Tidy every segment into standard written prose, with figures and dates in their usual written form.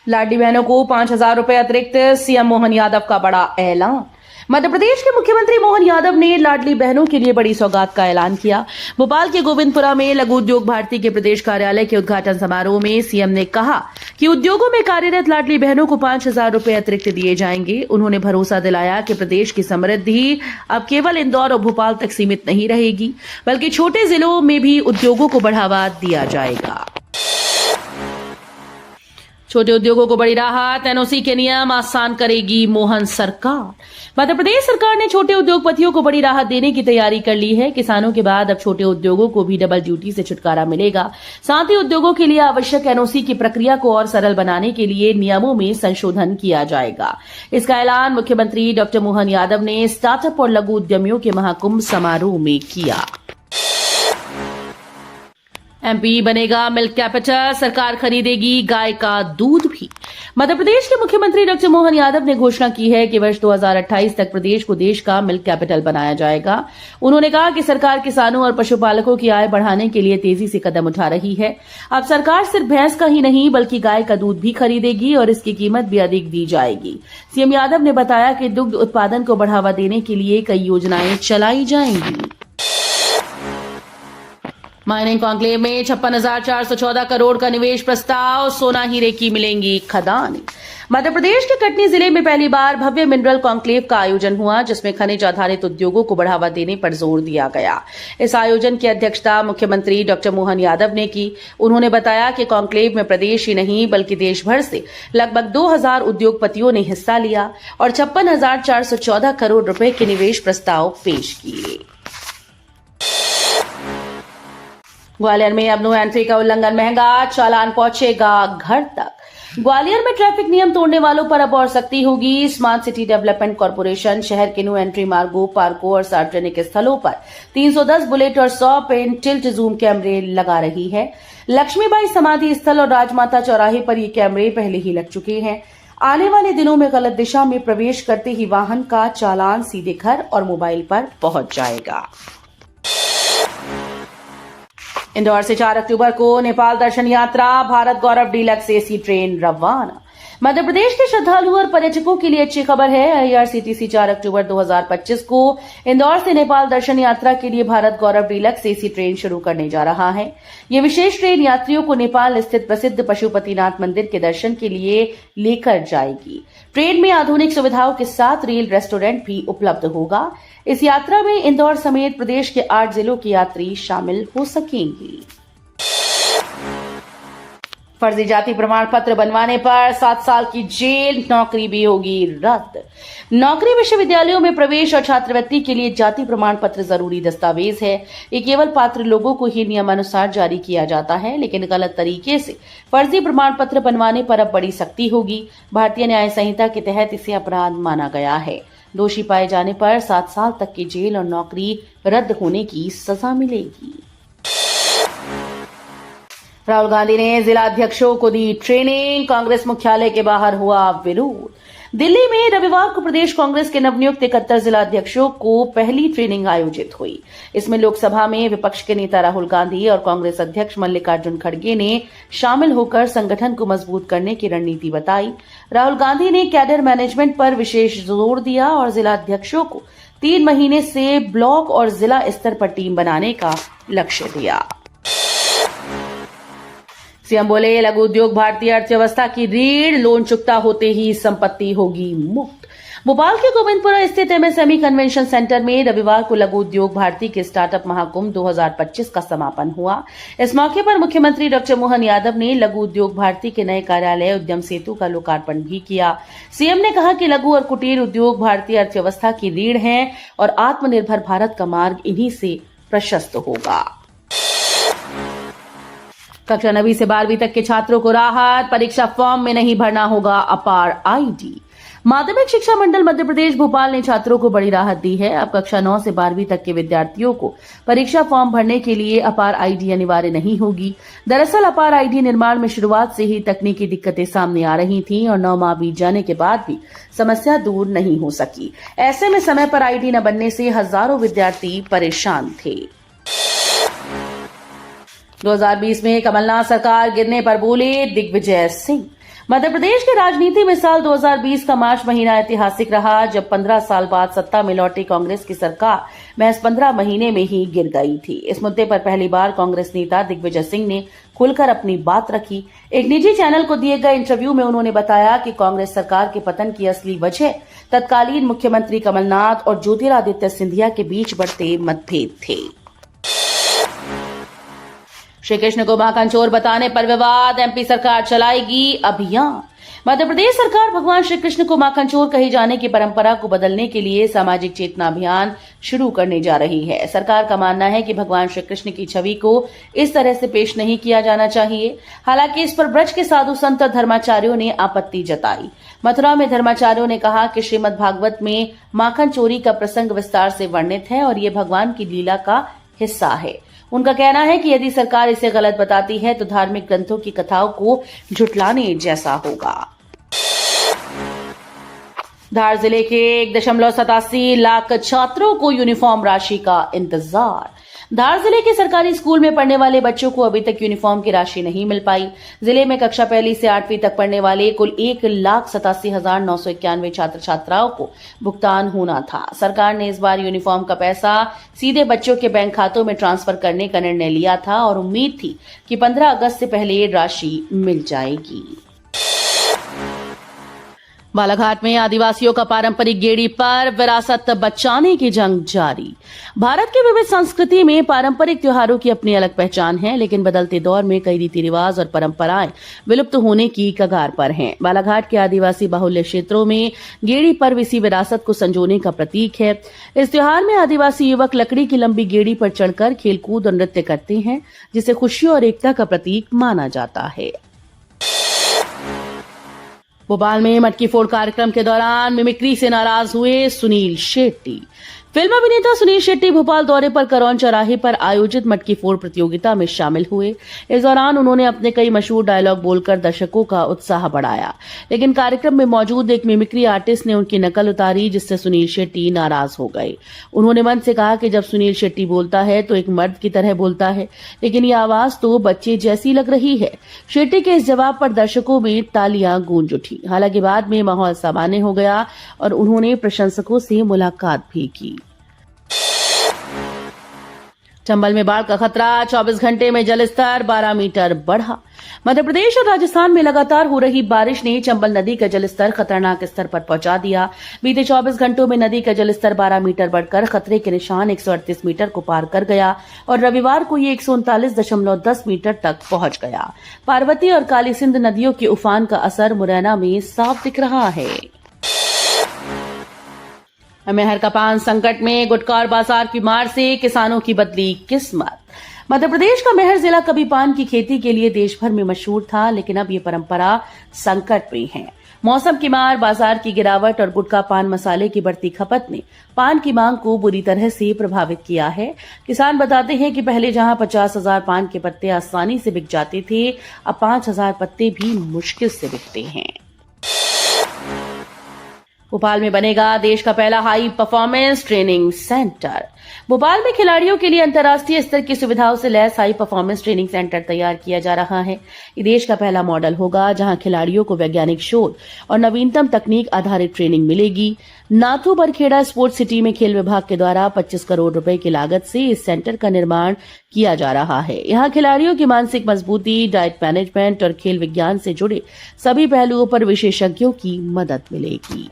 लाडली बहनों को 5,000 रुपए अतिरिक्त, सीएम मोहन यादव का बड़ा ऐलान। मध्य प्रदेश के मुख्यमंत्री मोहन यादव ने लाडली बहनों के लिए बड़ी सौगात का ऐलान किया। भोपाल के गोविंदपुरा में लघु उद्योग भारती के प्रदेश कार्यालय के उद्घाटन समारोह में सीएम ने कहा कि उद्योगों में कार्यरत लाडली बहनों को 5,000 रुपए अतिरिक्त दिए जाएंगे। उन्होंने भरोसा दिलाया कि प्रदेश की समृद्धि अब केवल इंदौर और भोपाल तक सीमित नहीं रहेगी, बल्कि छोटे जिलों में भी उद्योगों को बढ़ावा दिया जाएगा। छोटे उद्योगों को बड़ी राहत, एनओसी के नियम आसान करेगी मोहन सरकार। मध्य प्रदेश सरकार ने छोटे उद्योगपतियों को बड़ी राहत देने की तैयारी कर ली है। किसानों के बाद अब छोटे उद्योगों को भी डबल ड्यूटी से छुटकारा मिलेगा। साथ ही उद्योगों के लिए आवश्यक एनओसी की प्रक्रिया को और सरल बनाने के लिए नियमों में संशोधन किया जाएगा। इसका ऐलान मुख्यमंत्री डॉक्टर मोहन यादव ने स्टार्टअप और लघु उद्यमियों के महाकुंभ समारोह में किया। एमपी बनेगा मिल्क कैपिटल, सरकार खरीदेगी गाय का दूध भी। मध्य प्रदेश के मुख्यमंत्री डॉक्टर मोहन यादव ने घोषणा की है कि वर्ष 2028 तक प्रदेश को देश का मिल्क कैपिटल बनाया जाएगा। उन्होंने कहा कि सरकार किसानों और पशुपालकों की आय बढ़ाने के लिए तेजी से कदम उठा रही है। अब सरकार सिर्फ भैंस का ही नहीं बल्कि गाय का दूध भी खरीदेगी और इसकी कीमत भी अधिक दी जाएगी। सीएम यादव ने बताया कि दुग्ध उत्पादन को बढ़ावा देने के लिए कई योजनाएं चलाई जाएंगी। माइनिंग कॉन्क्लेव में 56,414 करोड़ का निवेश प्रस्ताव, सोना हीरे की मिलेंगी खदानें। मध्य प्रदेश के कटनी जिले में पहली बार भव्य मिनरल कॉन्क्लेव का आयोजन हुआ, जिसमें खनिज आधारित उद्योगों को बढ़ावा देने पर जोर दिया गया। इस आयोजन की अध्यक्षता मुख्यमंत्री डॉक्टर मोहन यादव ने की। उन्होंने बताया कि कॉन्क्लेव में प्रदेश ही नहीं बल्कि देश भर से लगभग 2,000 उद्योगपतियों ने हिस्सा लिया और 56,414 करोड़ रुपए के निवेश प्रस्ताव पेश किए। ग्वालियर में अब नो एंट्री का उल्लंघन महंगा, चालान पहुंचेगा घर तक। ग्वालियर में ट्रैफिक नियम तोड़ने वालों पर अब और सख्ती होगी। स्मार्ट सिटी डेवलपमेंट कॉर्पोरेशन शहर के नो एंट्री मार्गों, पार्कों और सार्वजनिक स्थलों पर 310 बुलेट और 100 पेन टिल्ट जूम कैमरे लगा रही है। लक्ष्मीबाई समाधि स्थल और राजमाता चौराहे पर ये कैमरे पहले ही लग चुके हैं। आने वाले दिनों में गलत दिशा में प्रवेश करते ही वाहन का चालान सीधे घर और मोबाइल पर पहुंच जाएगा। इंदौर से 4 अक्टूबर को नेपाल दर्शन यात्रा, भारत गौरव डीलक्स एसी ट्रेन रवाना। मध्य प्रदेश के श्रद्धालुओं और पर्यटकों के लिए अच्छी खबर है। आईआरसीटीसी 4 अक्टूबर 2025 को इंदौर से नेपाल दर्शन यात्रा के लिए भारत गौरव डीलक्स एसी ट्रेन शुरू करने जा रहा है। ये विशेष ट्रेन यात्रियों को नेपाल स्थित प्रसिद्ध पशुपतिनाथ मंदिर के दर्शन के लिए लेकर जाएगी। ट्रेन में आधुनिक सुविधाओं के साथ रेल रेस्टोरेंट भी उपलब्ध होगा। इस यात्रा में इंदौर समेत प्रदेश के 8 जिलों के यात्री शामिल हो सकेंगे। फर्जी जाति प्रमाण पत्र बनवाने पर 7 साल की जेल, नौकरी भी होगी रद्द। नौकरी विश्वविद्यालयों में प्रवेश और छात्रवृत्ति के लिए जाति प्रमाण पत्र जरूरी दस्तावेज है। ये केवल पात्र लोगों को ही नियमानुसार जारी किया जाता है, लेकिन गलत तरीके से फर्जी प्रमाण पत्र बनवाने पर अब बड़ी सख्ती होगी। भारतीय न्याय संहिता के तहत इसे अपराध माना गया है। दोषी पाए जाने पर 7 साल तक की जेल और नौकरी रद्द होने की सजा मिलेगी। राहुल गांधी ने जिला अध्यक्षों को दी ट्रेनिंग, कांग्रेस मुख्यालय के बाहर हुआ विरोध। दिल्ली में रविवार को प्रदेश कांग्रेस के नवनियुक्त 71 जिला अध्यक्षों को पहली ट्रेनिंग आयोजित हुई। इसमें लोकसभा में विपक्ष के नेता राहुल गांधी और कांग्रेस अध्यक्ष मल्लिकार्जुन खड़गे ने शामिल होकर संगठन को मजबूत करने की रणनीति बताई। राहुल गांधी ने कैडर मैनेजमेंट पर विशेष जोर दिया और जिला अध्यक्षों को 3 महीने से ब्लॉक और जिला स्तर पर टीम बनाने का लक्ष्य दिया। सीएम बोले, लघु उद्योग भारतीय अर्थव्यवस्था की रीढ़, लोन चुकता होते ही संपत्ति होगी मुक्त। भोपाल के गोविंदपुरा स्थित एमएसएमई कन्वेंशन सेंटर में रविवार को लघु उद्योग भारती के स्टार्टअप महाकुंभ 2025 का समापन हुआ। इस मौके पर मुख्यमंत्री डॉक्टर मोहन यादव ने लघु उद्योग भारती के नए कार्यालय उद्यम सेतु का लोकार्पण भी किया। सीएम ने कहा कि लघु और कुटीर उद्योग भारतीय अर्थव्यवस्था की रीढ़ है और आत्मनिर्भर भारत का मार्ग इन्हीं से प्रशस्त होगा। कक्षा 9वीं से 12वीं तक के छात्रों को राहत, परीक्षा फॉर्म में नहीं भरना होगा अपार आईडी। माध्यमिक शिक्षा मंडल मध्य प्रदेश भोपाल ने छात्रों को बड़ी राहत दी है। अब कक्षा 9 से 12वीं तक के विद्यार्थियों को परीक्षा फॉर्म भरने के लिए अपार आईडी अनिवार्य नहीं होगी। दरअसल अपार आईडी निर्माण में शुरुआत से ही तकनीकी दिक्कतें सामने आ रही थीं और 9 माह बीत जाने के बाद भी समस्या दूर नहीं हो सकी। ऐसे में समय पर आईडी न बनने से हजारों विद्यार्थी परेशान थे। 2020 में कमलनाथ सरकार गिरने पर बोले दिग्विजय सिंह। मध्य प्रदेश की राजनीति में साल 2020 का मार्च महीना ऐतिहासिक रहा, जब 15 साल बाद सत्ता में लौटी कांग्रेस की सरकार महज 15 महीने में ही गिर गई थी। इस मुद्दे पर पहली बार कांग्रेस नेता दिग्विजय सिंह ने खुलकर अपनी बात रखी। एक निजी चैनल को दिए गए इंटरव्यू में उन्होंने बताया कि कांग्रेस सरकार के पतन की असली वजह तत्कालीन मुख्यमंत्री कमलनाथ और ज्योतिरादित्य सिंधिया के बीच बढ़ते मतभेद थे। श्री कृष्ण को महाकांचोर बताने पर विवाद, एमपी सरकार चलाएगी अभियान। मध्य प्रदेश सरकार भगवान श्री कृष्ण को माखनचोर कहे जाने की परंपरा को बदलने के लिए सामाजिक चेतना अभियान शुरू करने जा रही है। सरकार का मानना है कि भगवान श्री कृष्ण की छवि को इस तरह से पेश नहीं किया जाना चाहिए। हालांकि इस पर ब्रज के साधु संत और धर्माचार्यों ने आपत्ति जताई। मथुरा में धर्माचार्यों ने कहा कि श्रीमद् भागवत में माखन चोरी का प्रसंग विस्तार से वर्णित है और ये भगवान की लीला का हिस्सा है। उनका कहना है कि यदि सरकार इसे गलत बताती है तो धार्मिक ग्रंथों की कथाओं को झुठलाने जैसा होगा। धार जिले के 1.87 लाख छात्रों को यूनिफॉर्म राशि का इंतजार। धार जिले के सरकारी स्कूल में पढ़ने वाले बच्चों को अभी तक यूनिफॉर्म की राशि नहीं मिल पाई। जिले में कक्षा 1 से 8वीं तक पढ़ने वाले कुल 1,87,991 छात्र छात्राओं को भुगतान होना था। सरकार ने इस बार यूनिफॉर्म का पैसा सीधे बच्चों के बैंक खातों में ट्रांसफर करने का निर्णय लिया था और उम्मीद थी कि 15 अगस्त से पहले राशि मिल जाएगी। बालाघाट में आदिवासियों का पारंपरिक गेड़ी पर विरासत बचाने की जंग जारी। भारत की विविध संस्कृति में पारंपरिक त्योहारों की अपनी अलग पहचान है, लेकिन बदलते दौर में कई रीति रिवाज और परंपराएं विलुप्त होने की कगार पर हैं। बालाघाट के आदिवासी बाहुल्य क्षेत्रों में गेड़ी पर्व इसी विरासत को संजोने का प्रतीक है। इस त्योहार में आदिवासी युवक लकड़ी की लंबी गेड़ी पर चढ़कर खेलकूद और नृत्य करते हैं, जिसे खुशी और एकता का प्रतीक माना जाता है। भोपाल में मटकी फोड़ कार्यक्रम के दौरान मिमिक्री से नाराज हुए सुनील शेट्टी। फिल्म अभिनेता सुनील शेट्टी भोपाल दौरे पर करौन चौराहे पर आयोजित मटकी फोड़ प्रतियोगिता में शामिल हुए। इस दौरान उन्होंने अपने कई मशहूर डायलॉग बोलकर दर्शकों का उत्साह बढ़ाया, लेकिन कार्यक्रम में मौजूद एक मिमिक्री आर्टिस्ट ने उनकी नकल उतारी, जिससे सुनील शेट्टी नाराज हो गए। उन्होंने मन से कहा कि जब सुनील शेट्टी बोलता है तो एक मर्द की तरह बोलता है, लेकिन ये आवाज तो बच्चे जैसी लग रही है। शेट्टी के इस जवाब पर दर्शकों में तालियां गूंज उठी। हालांकि बाद में माहौल सामान्य हो गया और उन्होंने प्रशंसकों से मुलाकात भी की। चंबल में बाढ़ का खतरा, 24 घंटे में जलस्तर 12 मीटर बढ़ा। मध्य प्रदेश और राजस्थान में लगातार हो रही बारिश ने चंबल नदी का जलस्तर खतरनाक स्तर पर पहुंचा दिया। बीते 24 घंटों में नदी का जलस्तर 12 मीटर बढ़कर खतरे के निशान 138 मीटर को पार कर गया और रविवार को ये 139.10 मीटर तक पहुंच गया। पार्वती और काली सिंध नदियों के उफान का असर मुरैना में साफ दिख रहा है। मेहर का पान संकट में, गुटखा और बाजार की मार से किसानों की बदली किस्मत। मध्य प्रदेश का मेहर जिला कभी पान की खेती के लिए देश भर में मशहूर था, लेकिन अब ये परंपरा संकट में है। मौसम की मार, बाजार की गिरावट और गुटखा पान मसाले की बढ़ती खपत ने पान की मांग को बुरी तरह से प्रभावित किया है। किसान बताते हैं कि पहले जहां 50,000 पान के पत्ते आसानी से बिक जाते थे, अब 5,000 पत्ते भी मुश्किल से बिकते हैं। भोपाल में बनेगा देश का पहला high performance training centre. Bhopal में खिलाड़ियों के लिए अंतर्राष्ट्रीय स्तर की सुविधाओं से lace high performance training centre तैयार किया जा रहा है। ये देश का पहला मॉडल होगा जहां खिलाड़ियों को वैज्ञानिक शोध और नवीनतम तकनीक आधारित ट्रेनिंग मिलेगी। नाथू बरखेड़ा स्पोर्ट्स सिटी में खेल विभाग के द्वारा 25 करोड़ रुपए की लागत से इस सेंटर का निर्माण किया जा रहा है। यहाँ खिलाड़ियों की मानसिक मजबूती, डाइट मैनेजमेंट और खेल विज्ञान से जुड़े सभी पहलुओं पर विशेषज्ञों की मदद मिलेगी।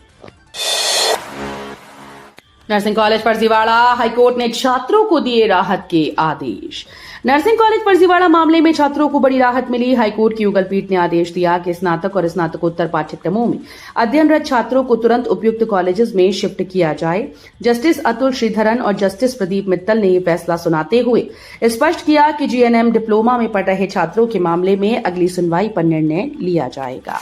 नर्सिंग कॉलेज फर्जीवाड़ा, हाईकोर्ट ने छात्रों को दिए राहत के आदेश। नर्सिंग कॉलेज फर्जीवाड़ा मामले में छात्रों को बड़ी राहत मिली। हाईकोर्ट की युगल पीठ ने आदेश दिया कि स्नातक और स्नातकोत्तर पाठ्यक्रमों में अध्ययनरत छात्रों को तुरंत उपयुक्त कॉलेजेस में शिफ्ट किया जाए। जस्टिस अतुल श्रीधरन और जस्टिस प्रदीप मित्तल ने यह फैसला सुनाते हुए स्पष्ट किया कि जीएनएम डिप्लोमा में पढ़ रहे छात्रों के मामले में अगली सुनवाई पर निर्णय लिया जाएगा।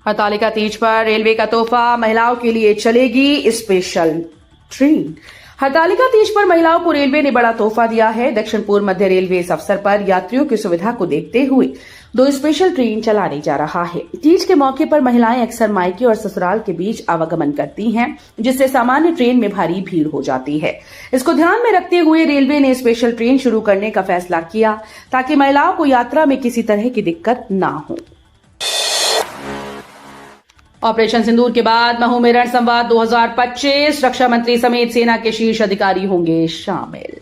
हरतालिका तीज पर रेलवे का तोहफा, महिलाओं के लिए चलेगी स्पेशल ट्रेन। हरतालिका तीज पर महिलाओं को रेलवे ने बड़ा तोहफा दिया है। दक्षिण पूर्व मध्य रेलवे इस अवसर पर यात्रियों की सुविधा को देखते हुए 2 स्पेशल ट्रेन चलाने जा रहा है। तीज के मौके पर महिलाएं अक्सर मायके और ससुराल के बीच आवागमन करती हैं, जिससे सामान्य ट्रेन में भारी भीड़ हो जाती है। इसको ध्यान में रखते हुए रेलवे ने स्पेशल ट्रेन शुरू करने का फैसला किया ताकि महिलाओं को यात्रा में किसी तरह की दिक्कत न हो। ऑपरेशन सिंदूर के बाद महू में रण संवाद 2025 रक्षा मंत्री समेत सेना के शीर्ष अधिकारी होंगे शामिल।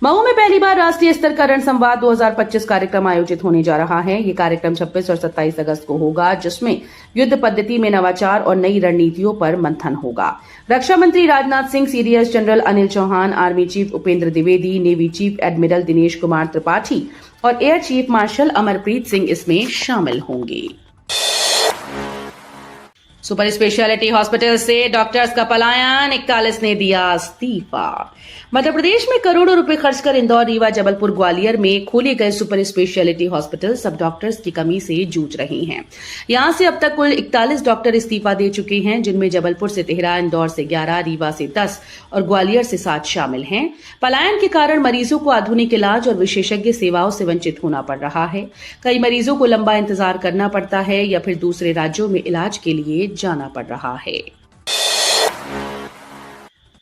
महू में पहली बार राष्ट्रीय स्तर का रण संवाद 2025 कार्यक्रम आयोजित होने जा रहा है। ये कार्यक्रम 26 और 27 अगस्त को होगा, जिसमें युद्ध पद्धति में नवाचार और नई रणनीतियों पर मंथन होगा। रक्षा मंत्री Rajnath Singh, CDS general Anil Chauhan, army chief Upendra Dwivedi, navy chief admiral Dinesh Kumar Tripathi और air chief marshal Amarpreet Singh इसमें शामिल होंगे। सुपर स्पेशलिटी हॉस्पिटल से डॉक्टर्स का पलायन, 41 ने दिया इस्तीफा। मध्य प्रदेश में करोड़ों रुपए खर्च कर इंदौर, रीवा, जबलपुर, ग्वालियर में खोले गए सुपर स्पेशलिटी हॉस्पिटल सब डॉक्टर्स की कमी से जूझ रही हैं। यहां से अब तक कुल 41 डॉक्टर इस्तीफा दे चुके हैं, जिनमें जबलपुर से 13, इंदौर से 11, रीवा से 10 और ग्वालियर से 7 शामिल हैं। पलायन के कारण मरीजों को आधुनिक इलाज और विशेषज्ञ सेवाओं से वंचित होना पड़ रहा है। कई मरीजों को लंबा इंतजार करना पड़ता है या फिर दूसरे राज्यों में इलाज के लिए जाना पड़ रहा है।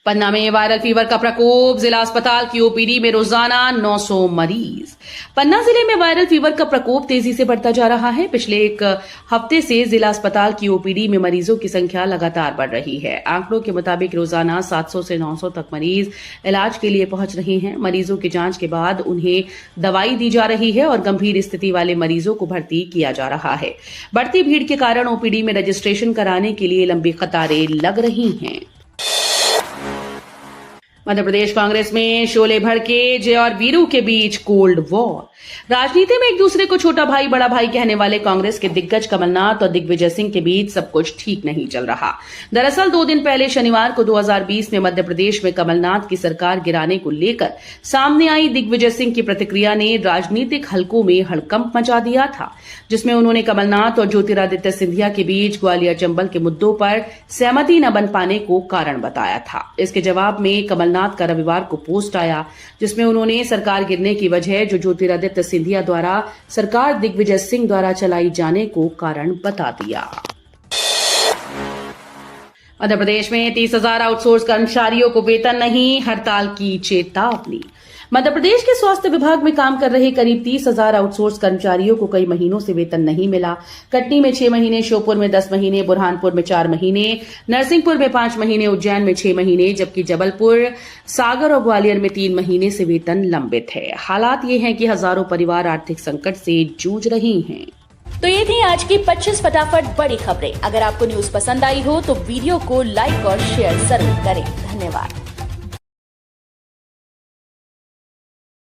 पन्ना में वायरल फीवर का प्रकोप, जिला अस्पताल की ओपीडी में रोजाना 900 मरीज। पन्ना जिले में वायरल फीवर का प्रकोप तेजी से बढ़ता जा रहा है। पिछले एक हफ्ते से जिला अस्पताल की ओपीडी में मरीजों की संख्या लगातार बढ़ रही है। आंकड़ों के मुताबिक रोजाना 700 से 900 तक मरीज इलाज के लिए पहुंच रहे हैं। मरीजों की जांच के बाद उन्हें दवाई दी जा रही है और गंभीर स्थिति वाले मरीजों को भर्ती किया जा रहा है। बढ़ती भीड़ के कारण ओपीडी में रजिस्ट्रेशन कराने के लिए लंबी कतारें लग रही हैं। मध्य प्रदेश कांग्रेस में शोले भड़के, जय और वीरू के बीच कोल्ड वॉर। राजनीति में एक दूसरे को छोटा भाई बड़ा भाई कहने वाले कांग्रेस के दिग्गज कमलनाथ और दिग्विजय सिंह के बीच सब कुछ ठीक नहीं चल रहा। दरअसल 2 दिन पहले शनिवार को 2020 में मध्य प्रदेश में कमलनाथ की सरकार गिराने को लेकर सामने आई दिग्विजय सिंह की प्रतिक्रिया ने राजनीतिक हलकों में हड़कंप मचा दिया था, जिसमें उन्होंने कमलनाथ और ज्योतिरादित्य सिंधिया के बीच ग्वालियर चंबल के मुद्दों पर सहमति न बन पाने को कारण बताया था। इसके जवाब में कमलनाथ का रविवार को पोस्ट आया, जिसमें उन्होंने सरकार गिरने की वजह जो ज्योतिरादित्य सिंधिया द्वारा सरकार दिग्विजय सिंह द्वारा चलाई जाने को कारण बता दिया। मध्य प्रदेश में 30,000 आउटसोर्स कर्मचारियों को वेतन नहीं, हड़ताल की चेतावनी। मध्य प्रदेश के स्वास्थ्य विभाग में काम कर रहे करीब 30,000 आउटसोर्स कर्मचारियों को कई महीनों से वेतन नहीं मिला। कटनी में 6 महीने, श्योपुर में 10 महीने, बुरहानपुर में 4 महीने, नरसिंहपुर में 5 महीने, उज्जैन में 6 महीने, जबकि जबलपुर, सागर और ग्वालियर में 3 महीने से वेतन लंबित है। हालात ये हैं कि हजारों परिवार आर्थिक संकट से जूझ रहे हैं। तो ये थी आज की 25 फटाफट बड़ी खबरें। अगर आपको न्यूज पसंद आई हो तो वीडियो को लाइक और शेयर जरूर करें। धन्यवाद।